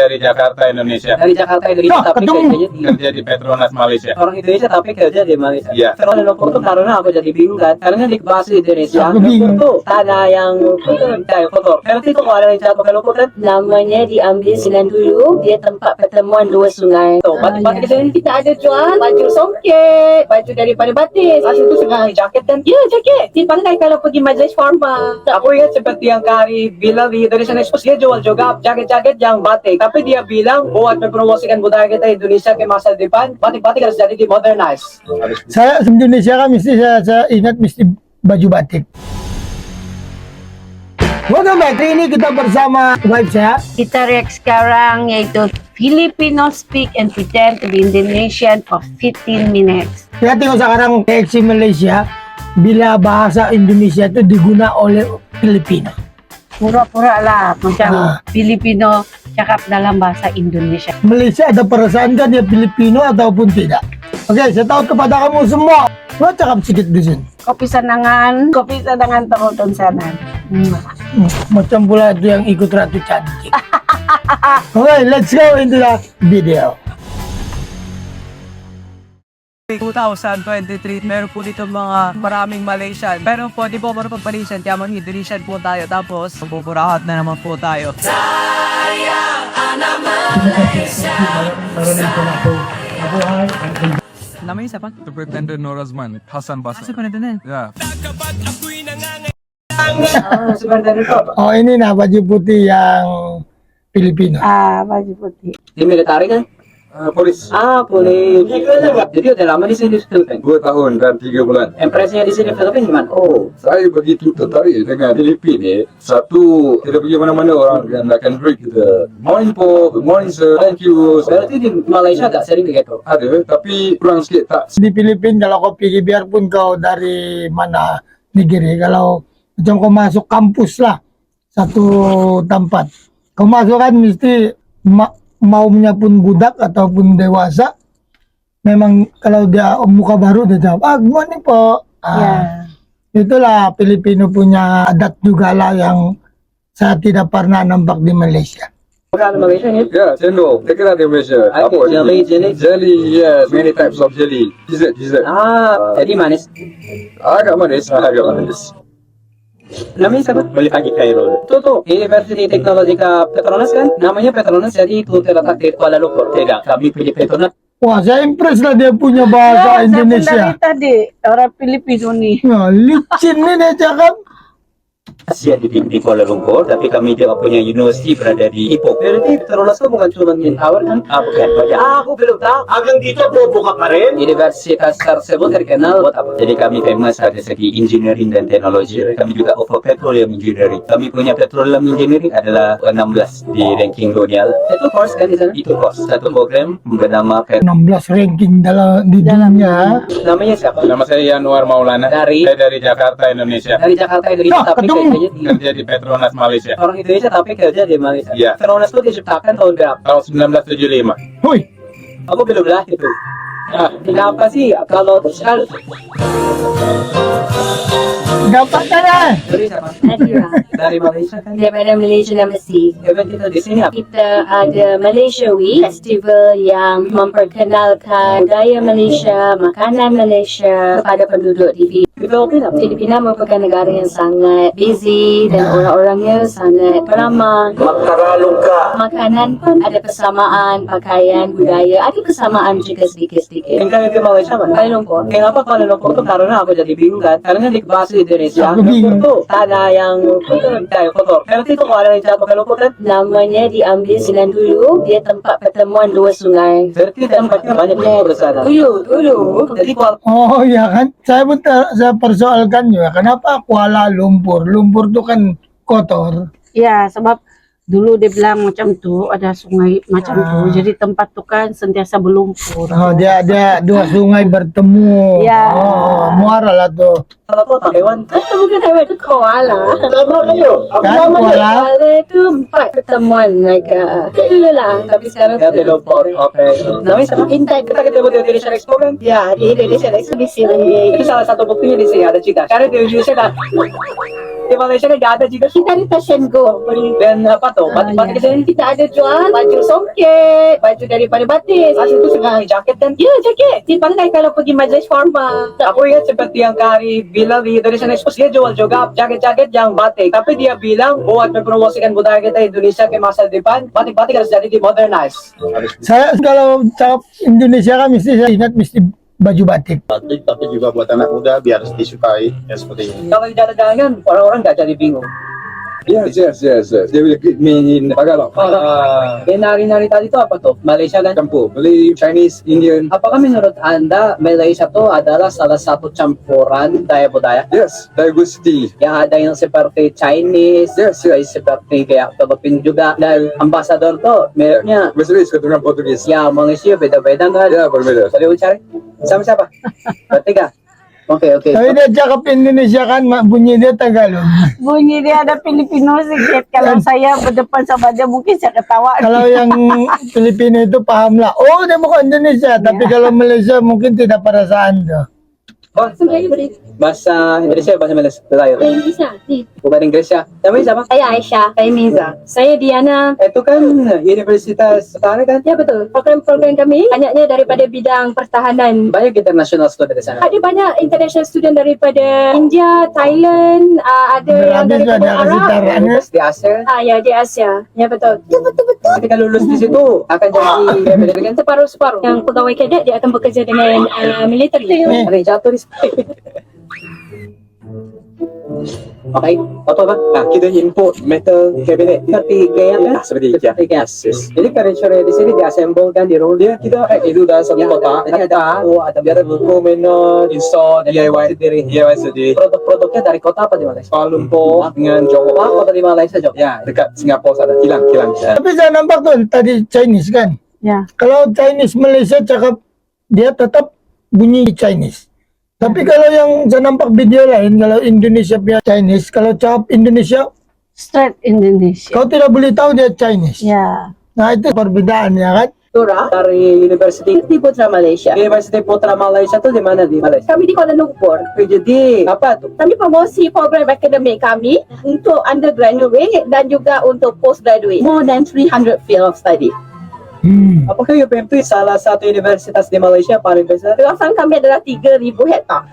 Dari Jakarta, Indonesia. Dari Jakarta Indonesia tapi kerjanya di Kerja di Petronas Malaysia. orang Indonesia tapi kerja di Malaysia. Iya. Kuala Lumpur tuh karena aku jadi bingung kan, karena di bahasa Indonesia Aku bingung. Lumpur tuh tanah yang kayak kotor. Berarti itu kalau ada jatuh ke Lumpur kan Namanya diambil silang dulu, dia tempat pertemuan dua sungai. tuh batik-batik di sini. Kita ada jual baju songket, baju daripada batik. Asli itu sengaja jaket kan. Ya, jaket. Dipakai kalau pergi majlis formal. Aku ingat seperti yang Kari bilang di Indonesian Expo, dia jual juga jaket-jaket yang batik. Tapi dia bilang buat mempromosikan budaya kita Indonesia ke masa depan, batik-batik harus jadi di-modernize. Saya Indonesia kan mesti saya ingat mesti baju batik. Welcome back, ini kita bersama wife saya. Kita react sekarang yaitu Filipino speak and pretend to be Indonesian for 15 minutes. Kita tengok sekarang reaksi Malaysia bila bahasa Indonesia itu diguna oleh Filipino. Pura-pura lah macam Ah. Filipino cakap dalam bahasa Indonesia. Malaysia ada perasaan kan dia Filipino ataupun tidak? Oke, saya tahu kepada kamu semua. Lo cakap sedikit di sini. Kopi sanangan turutun sanan. Macam pula itu yang ikut Ratu Cantik. Oke, let's go into the video. 2023, meron po dito mga maraming Malaysian. Pero po, di po marunong Malaysian, kaya mga Indonesian po tayo. Tapos, magpupurahat na naman po tayo. Namanya siapa? Superintendent Norazman, Hassan Basra. Asa pa na din? Yeah. Sebentar itu Oh, ini nah baju putih yang Filipino. Baju putih. di militer kan? Polis. Boleh. Jadi udah lama di sini di Filipina. 2 tahun dan 3 bulan. Impresinya di sini Filipina gimana? Oh, Saya begitu tertarik dengan Filipina. Satu, tidak pergi mana-mana orang yang akan break kita. Morning po, good morning sir, thank you. berarti di Malaysia agak sering begitu. Ada, tapi kurang sikit tak. Di Filipina kalau kau pergi biarpun kau dari mana negeri, kalau macam kau masuk kampus lah satu tempat, kau masuk kan mesti maunya pun budak ataupun dewasa, memang kalau dia muka baru dia jawab, gimana po? Itulah Filipino punya adat juga lah yang saya tidak pernah nampak di Malaysia. Bukan Malaysia ni. Ya, cendol. Saya kira di Malaysia. Ada jelly. Jelly, yes. Many types of jelly. Dessert. Jadi manis. Agak manis, agak manis. Namanya siapa? Balik lagi Cairo. Tuh, University Teknologika Petronas kan? Namanya Petronas, jadi itu terletak di Kuala Lumpur. Tidak, kami pilih Petronas. Wah, saya impress lah dia punya bahasa Indonesia. Tadi orang Filipino nih. Nah, licin nih dia cakap. Asia di Kuala Lumpur, tapi kami juga punya university berada di Ipoh. Berarti Petronas itu bukan cuma main power kan? Bukan. Aku belum tahu. Agang dito buka kemarin. Universitas tersebut terkenal buat apa? Jadi kami famous dari segi engineering dan teknologi. Kami juga offer petroleum engineering. Kami punya petroleum engineering adalah 16 di ranking dunia. Itu course kan di sana? Itu course. Satu program bernama 16 ranking di dunia. namanya siapa? Nama saya Yanuar Maulana. Dari? Saya dari Jakarta, Indonesia. Dari Jakarta Indonesia, tapi ketemu. kerjanya di Kerja di Petronas Malaysia. orang Indonesia tapi kerja di Malaysia. Iya. Petronas itu diciptakan tahun berapa? Tahun 1975. Hui, Aku belum lahir tuh. Nah, kenapa sih kalau sekali dapat kan? dari siapa? Dari Malaysia kan? Daripada Malaysia dan Mesir. Event kita di sini apa? Kita ada Malaysia Week, festival yang memperkenalkan budaya Malaysia, makanan Malaysia kepada penduduk di Filipina. Filipina merupakan negara yang sangat busy dan orang-orangnya sangat ramah. Makanan pun ada persamaan, pakaian, budaya, ada persamaan juga sedikit-sedikit. Tinggal di Malaysia mana? Kuala Lumpur. Kenapa Kuala Lumpur tuh karena aku jadi bingung kan? Karena di bahasa Indonesia Aku bingung. Lumpur tuh tanah yang kayak kotor. Berarti itu kalau ada jatuh ke Lumpur kan? Namanya diambil silang dulu, dia tempat pertemuan dua sungai. Berarti tempatnya banyak Lumpur di sana. Dulu. Jadi Kuala Oh ya kan, saya persoalkan juga kenapa Kuala Lumpur? Lumpur tuh kan kotor. Ya, sebab dulu dia bilang macam tu ada sungai macam tu, jadi tempat tu kan sentiasa berlumpur. Oh, dia dua sungai bertemu. Ya. Oh, muara lah tuh. tuh hewan. Itu bukan hewan, itu koala. Kan Kuala. Koala itu tempat pertemuan mereka. Dulu lah, tapi sekarang Ya di Lumpur. Oke. Namanya siapa? Intai. Kita ketemu di Indonesia Expo kan? Ya, di Indonesia eksibisi lagi. Itu salah satu buktinya di sini ada cita. Karena di Indonesia kan Di Malaysia kan gak ada juga. Kita di Fashion Go. Dan apa tuh? Batik-batik di sini. Kita ada jual baju songket, baju daripada batik. Pas itu suka jaket kan. Ya, jaket. Dipakai kalau pergi majlis formal. Aku ingat seperti yang Kari bilang di Indonesian Expo, dia jual juga jaket-jaket yang batik. Tapi dia bilang buat mempromosikan budaya kita Indonesia ke masa depan, batik-batik harus jadi di-modernize. Saya kalau cakap Indonesia kan mesti saya ingat mesti baju batik. batik, tapi juga buat anak muda biar disukai ya seperti ini. Kalau di jalan-jalan orang-orang nggak jadi bingung. Yes. They will greet me in Tagalog. Nari-nari tadi itu apa tuh? Malaysia kan? Campur. Malay, Chinese, Indian. Apakah menurut Anda Malaysia itu adalah salah satu campuran daya budaya? Yes, diversity. Yang ada yang seperti Chinese, Yes. seperti kayak Filipino juga. Dan ambasador tuh mereknya Bahasa Inggeris keturunan Portugis. ya Malaysia beda-beda kan? Ya, berbeda. Boleh cari? Sama siapa? Bertiga? Oke. Tapi dia cakap Indonesia kan bunyi dia Tagalog. Bunyi dia ada Filipino sedikit. Kalau saya berdepan sama dia mungkin saya ketawa. Kalau yang Filipino itu paham lah. Oh, dia bukan Indonesia. Tapi kalau Malaysia mungkin tidak perasaan tuh. Oh, bahasa Indonesia, bahasa Malaysia. Indonesia. Bukan Inggris ya. Namanya siapa? Saya Aisyah. Saya Miza. Saya Diana. Itu kan Universitas Setara kan? Ya betul. Program-program kami banyaknya daripada bidang pertahanan. Banyak international student di sana. Ada banyak international student daripada India, Thailand, ada yang Habis daripada ada kasih Arab. tarangan. Lulus di Asia. Ya di Asia. Ya betul. Ketika lulus di situ akan jadi kan Separuh-separuh. Yang pegawai kadet dia akan bekerja dengan militer. ada yang jatuh di situ. Okay, apa? Nah, kita import metal cabinet seperti kayak kan? Seperti IKEA. Jadi furniture di sini diassemble kan di roll dia. Kita itu dah satu kotak. Jadi ada biar komen install DIY sendiri. Produk-produknya dari kota apa di Malaysia? Kuala Lumpur dengan Johor. Kota di Malaysia Johor. Ya, dekat Singapura sana. Kilang. Ya. Tapi saya nampak tuh tadi Chinese kan. Ya. Kalau Chinese Malaysia cakap dia tetap bunyi Chinese. Tapi kalau yang saya nampak video lain, kalau Indonesia punya Chinese, kalau cakap Indonesia, Straight Indonesia. kau tidak boleh tahu dia Chinese. Ya. Nah itu perbedaan ya kan. Tura dari University Putra Malaysia. University Putra Malaysia tuh di mana di Malaysia? Kami di Kuala Lumpur. Jadi apa tuh? Kami promosi program akademik kami untuk undergraduate dan juga untuk postgraduate. More than 300 field of study. Apakah UPM itu salah satu universitas di Malaysia paling besar? Kawasan kami adalah 3,000 hektar.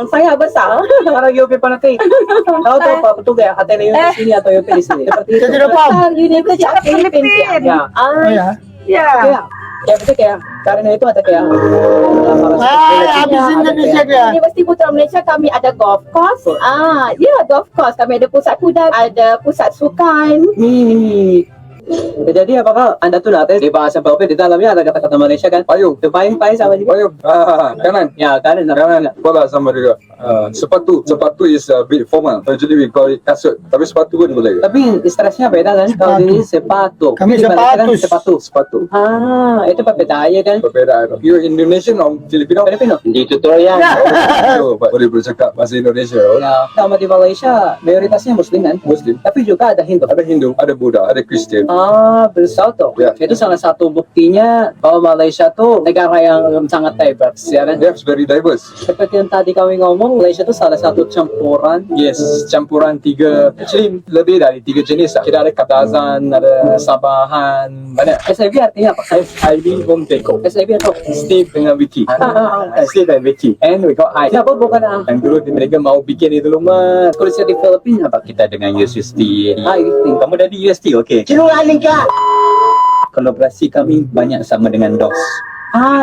Sangat besar. Orang UPM nanti tahu tuh apa betul kayak Ateneo di sini atau UPM di sini seperti itu. Saya tidak paham. University of Philippines. Ya, Oh ya. Ya. kayak betul kayak karena itu ada kayak Habis Indonesia dia. Universiti Putra Malaysia kami ada golf course. Golf course. Kami ada pusat kuda, ada pusat sukan. Jadi apakah Anda tuh latih di bahasa Papua di dalamnya ada kata-kata Malaysia kan? Payung. Itu payung sama juga. Payung. Kanan. Ya, kanan. Bola sama juga. Sepatu is a bit formal. Usually we call it kasut. Tapi sepatu pun boleh. Tapi istilahnya beda kan? Kalau Sepatu. ini sepatu. Kami Di Malaysia kan sepatu. sepatu. Itu perbedaannya kan? Perbedaan. You Indonesian or Filipino? Filipino. Di tutorial. So, boleh bercakap bahasa Indonesia. Ya, sama di Malaysia mayoritasnya Muslim kan? Muslim. Tapi juga ada Hindu. Ada Hindu, ada Buddha, ada Kristen. Bersatu. Ya. Itu salah satu buktinya bahwa Malaysia tuh negara yang sangat diverse, ya kan? Yes, very diverse. Seperti yang tadi kami ngomong, Malaysia itu salah satu campuran. Yes, campuran tiga, actually lebih dari tiga jenis lah. Kita ada Katazan, ada Sabahan, banyak. SIB artinya apa? SIB Bomteko. SIB atau Steve dengan Vicky. Steve dan Vicky. And we got I. siapa bukan Dan dulu mereka mau bikin itu rumah. tulisnya di Filipina apa? Kita dengan UST. Kamu udah di UST, oke. Kolaborasi kami banyak sama dengan DOS.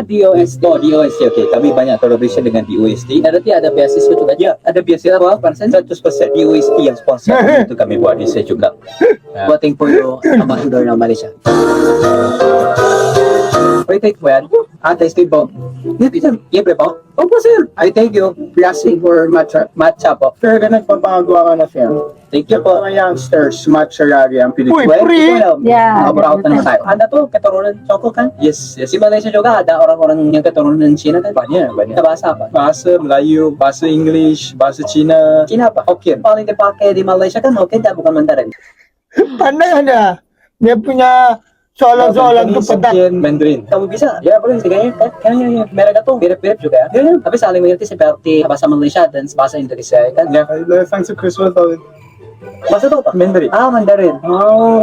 Di UST. Oh, di OST, oke. Kami banyak kolaborasi dengan di OST. Berarti ada beasiswa juga. Ya, ada biasa berapa persen? 100% di OST yang sponsor itu kami buat di saya juga. Voting for you ambassador ng Malaysia. Wait, when? Tasty bomb. Yeah, bro. Opo, sir. I thank you. Blessing for matcha po. Sir, nagpapagawa ka na siya. Thank you po. Mga youngsters, matcha lagi ang Uy, Well, free. Ya. About na tayo. Anda tuh keturunan Choko kan? Yes, Di Malaysia juga ada orang-orang yang keturunan Cina kan? banyak. Kita bahasa apa? Bahasa Melayu, bahasa English, bahasa Cina. Cina apa? Hokkien. Paling dipakai di Malaysia kan Hokkien, bukan Mandarin. Pandai ada. Dia punya soalan-soalan kepada Mandarin. Kamu bisa? Ya boleh, kayaknya mereka tuh mirip-mirip juga ya. Tapi saling mengerti seperti bahasa Malaysia dan bahasa Indonesia ya kan? Ya. Thanks to Chris Worthington. Bahasa itu apa? Mandarin. Mandarin. Oh.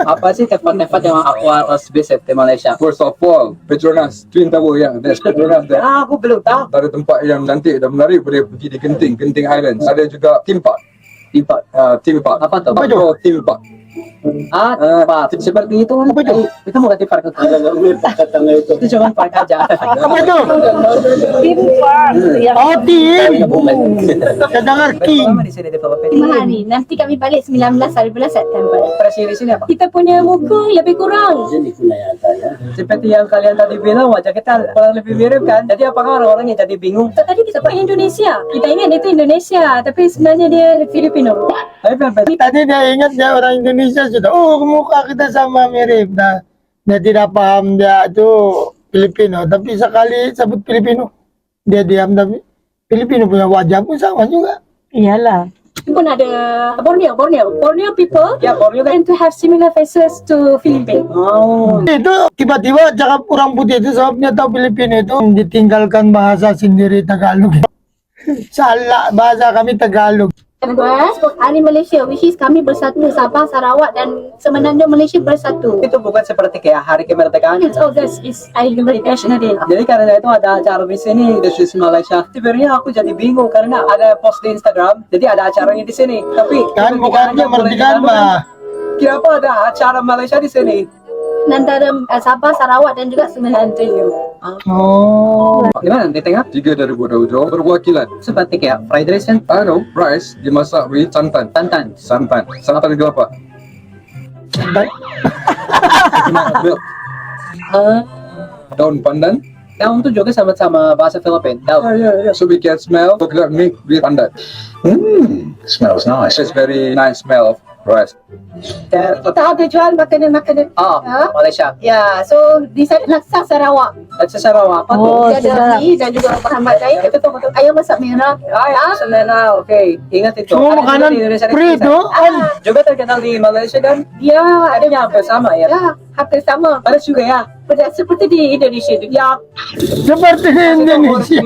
Apa sih tempat-tempat yang aku harus visit di Malaysia? First of all, Petronas, Twin Tower yang there's Petronas there. Aku belum tahu. Ada tempat yang cantik dan menarik, boleh pergi di Genting Highlands. Ada juga theme park. Tempat. Theme park. Apa tuh? Macro theme park. Tempat seperti itu kan? Apa itu? Itu bukan di park. Itu cuma park aja. apa itu? Theme park. Yang Oh, tim. Saya dengar king. Lama di sini di Philippines. 5 hari. Nanti kami balik 19 hari bulan September. Presiden di sini apa? Kita punya muka lebih kurang. Seperti yang kalian tadi bilang, wajah kita kurang lebih mirip kan? Jadi apakah orang-orang yang jadi bingung? Tadi kita pakai Indonesia. Kita ingat itu Indonesia, tapi sebenarnya dia Filipino. Tadi dia ingat dia orang Indonesia sudah. Oh, muka kita sama mirip. Nah, dia tidak paham dia itu Filipino. Tapi sekali sebut Filipino, dia diam. Tapi Filipino punya wajah pun sama juga. iyalah. Pun ada Borneo people Ya, Borneo kan? tend to have similar faces to Philippines. Oh, Itu tiba-tiba cakap orang putih itu sebabnya tahu Filipino itu ditinggalkan bahasa sendiri Tagalog. Salah bahasa kami Tagalog. Ahli Malaysia, which is kami bersatu, Sabah, Sarawak dan Semenanjung Malaysia bersatu. itu bukan seperti kayak hari kemerdekaan. It's August is National Day. Jadi karena itu ada acara di sini, This is Malaysia. Sebenarnya aku jadi bingung karena ada post di Instagram, jadi ada acaranya di sini. Tapi Kan bukan kemerdekaan mah. kenapa ada acara Malaysia di sini? Antara Sabah, Sarawak dan juga Semenanjung. Oh. Di mana? Di tengah? 3 dari Buddha Ujung berwakilan. Seperti kayak fried rice kan? Rice dimasak with santan. Santan. Santan kelapa. Milk. Daun pandan. Daun tuh juga sama-sama bahasa Filipin. Daun. So we can smell coconut milk with pandan. Smells nice. It's very nice smell of rice. Kita ada jual makanan-makanan. Malaysia. Ya, so di sana laksa Sarawak. At sa Sarawak. Apa Oh, tuh? Dia ada mie dan juga Muhammad Daik. Itu tuh ayam masak merah. Sana, okay. Ingat itu. Semua Ada juga makanan di Indonesia free di sana. itu. Juga terkenal di Malaysia kan? Dia Adanya hampir sama ya. ya hampir sama. Ada juga ya. Seperti di Indonesia itu. Ya, Seperti di Indonesia.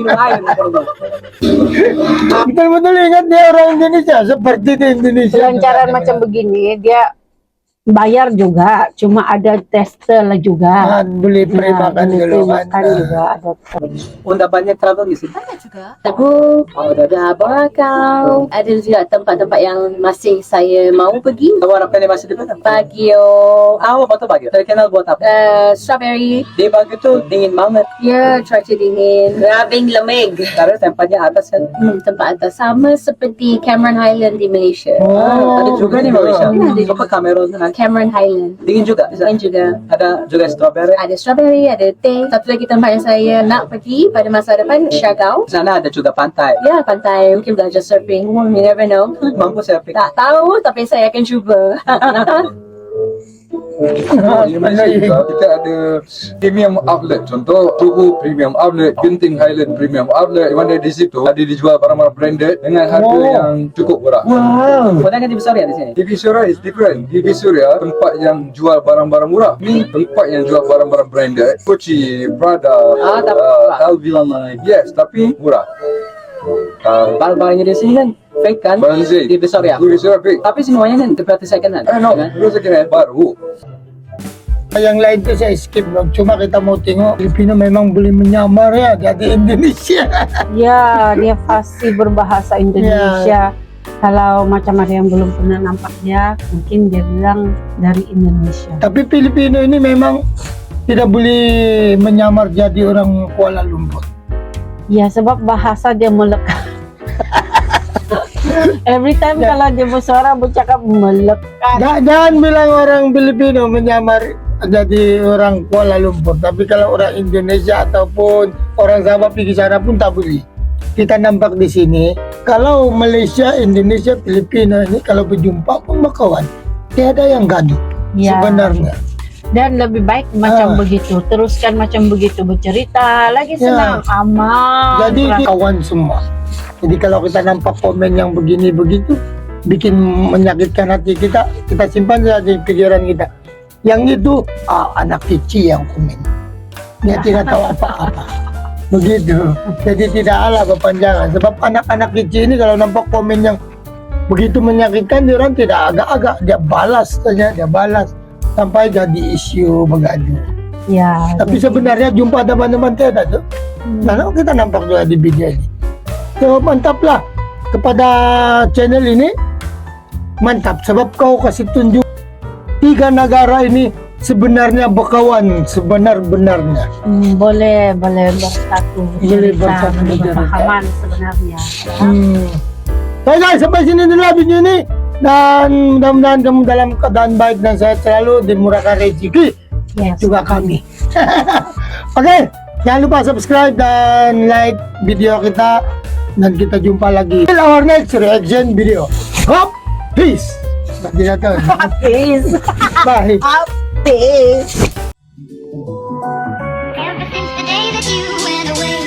Betul-betul ingat dia orang Indonesia. Seperti di Indonesia. Lancaran macam begini dia bayar juga, cuma ada tester lah juga. Kan boleh free makan boleh dulu free kan. makan juga ada. Udah banyak travel di sini. ada juga. Tahu, ada Borakau. Ada juga tempat-tempat yang masih saya mau pergi. Kamu harapkan dia masih di mana? Baguio, Apa tuh Baguio? Terkenal buat apa? strawberry. Di Baguio tuh dingin banget. Ya, cuaca dingin. Grabing lamig. Karena tempatnya atas kan. Tempat atas sama seperti Cameron Highland di Malaysia. Ada juga di Malaysia. Ada juga. Apa Cameron? Cameron Highland. Dingin juga. Dan juga Ada juga strawberry. ada strawberry, ada teh. Satu lagi tempat yang saya nak pergi pada masa depan, Siargao. Di sana ada juga pantai. Ya, pantai. Mungkin belajar surfing. You never know. Mampu surfing. Tak tahu, tapi saya akan cuba. Di Malaysia juga kita ada premium outlet. Contoh Tugu Premium Outlet, Genting Highland Premium Outlet. Di mana di situ ada dijual barang-barang branded dengan harga yang cukup murah. Wow. Pernah kan di besar ya di sini? TV Surya is different. TV Surya tempat yang jual barang-barang murah. Ni tempat yang jual barang-barang branded. Gucci, Prada, LV. Yes, tapi murah. Barang-barangnya di sini kan fake kan? Barang Zee. Di besar ya. TV Surya fake. Tapi semuanya kan seperti second hand. No, kan? itu second hand baru. Yang lain itu saya skip dong. Cuma kita mau tengok Filipino memang boleh menyamar ya jadi Indonesia. Ya, dia pasti berbahasa Indonesia. Kalau macam ada yang belum pernah nampak dia, mungkin dia bilang dari Indonesia. Tapi Filipino ini memang tidak boleh menyamar jadi orang Kuala Lumpur. Ya, sebab bahasa dia melekat. Every time kalau dia bersuara bercakap melekat. Jangan bilang orang Filipino menyamar jadi orang Kuala Lumpur. Tapi kalau orang Indonesia ataupun orang Sabah pergi sana pun tak boleh. Kita nampak di sini, kalau Malaysia, Indonesia, Filipina ini kalau berjumpa pun berkawan. Tiada yang gaduh Ya. sebenarnya. Dan lebih baik macam begitu. Teruskan macam begitu, bercerita lagi senang, aman. Jadi kawan semua. Jadi kalau kita nampak komen yang begini begitu, bikin menyakitkan hati kita, kita simpan saja di pikiran kita. Yang itu anak kecil yang komen, dia tidak tahu apa-apa, begitu. Jadi tidak ala kepanjangan, sebab anak-anak kecil ini kalau nampak komen yang begitu menyakitkan, dia orang tidak agak-agak, dia balas saja, dia balas sampai jadi isu begaduh. Ya. Tapi sebenarnya jumpa teman-teman kita tuh, nah kita nampak juga di video ini. So, mantaplah kepada channel ini, mantap sebab kau kasih tunjuk 3 negara ini sebenarnya berkawan sebenar-benarnya. Boleh bersatu. Boleh bersatu, Berpahaman sebenarnya. So guys, sampai sini dulu video ini, dan mudah-mudahan kamu dalam keadaan baik dan sehat selalu, dimurahkan rezeki juga kami. Oke, jangan lupa subscribe dan like video kita, dan kita jumpa lagi in our next reaction video. Hop, peace. Peace. Bye. Peace. Ever since the day that you went away.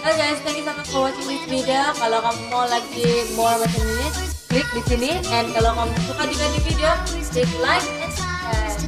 Oke guys, thank you so much for watching this video. Kalau kamu mau lagi more macam ini, klik di sini. And kalau kamu suka juga di video, klik like and subscribe.